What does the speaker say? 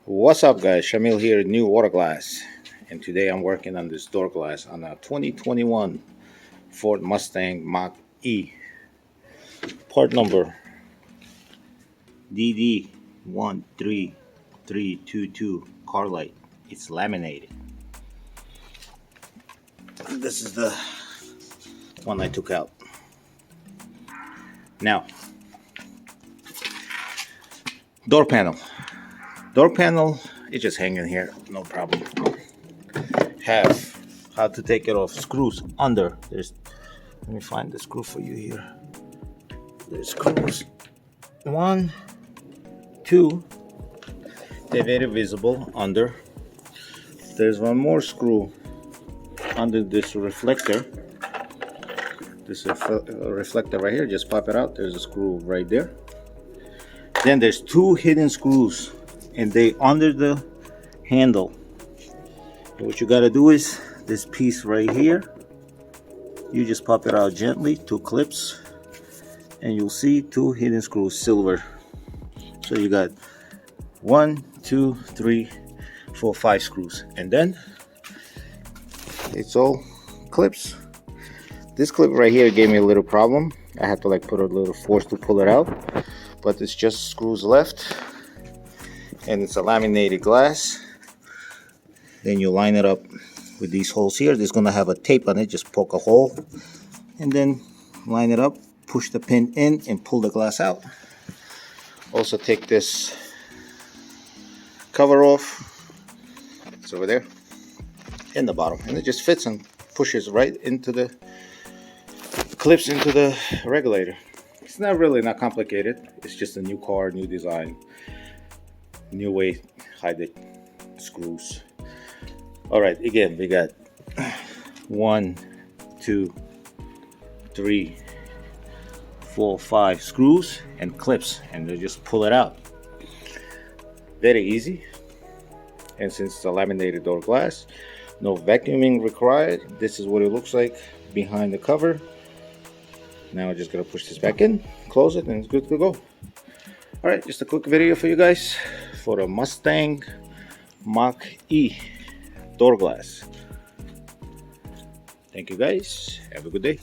What's up, guys? Shamil here, new water glass, and today I'm working on this door glass on a 2021 Ford Mustang Mach E. Part number DD13322 Carlite. It's laminated. This is the one I took out. Now, door panel. Door panel is just hanging here, no problem. Have how to take it off. Screws under. Let me find the screw for you here. There's screws. 1, 2. They're very visible under. There's one more screw under this reflector. This reflector right here. Just pop it out. There's a screw right there. Then there's 2 hidden screws, and they under the handle. And what you got to do is this piece right here, you just pop it out gently, 2 clips, and you'll see 2 hidden screws, silver. So you got 1, 2, 3, 4, 5 screws, and then it's all clips. This clip right here gave me a little problem. I had to like put a little force to pull it out, but it's just screws left, and it's a laminated glass. Then you line it up with these holes here. There's gonna have a tape on it. Just poke a hole and then line it up, push the pin in and pull the glass out. Also take this cover off. It's over there in the bottom, and it just fits and pushes right into the clips into the regulator. It's not really complicated. It's just a new car, new design, new way to hide the screws. All right, again, we got 1, 2, 3, 4, 5 screws and clips, and they just pull it out. Very easy. And since it's a laminated door glass, no vacuuming required. This is what it looks like behind the cover. Now I'm just gonna push this back in, close it, and it's good to go. All right, just a quick video for you guys for a Mustang Mach E door glass. Thank you guys. Have a good day.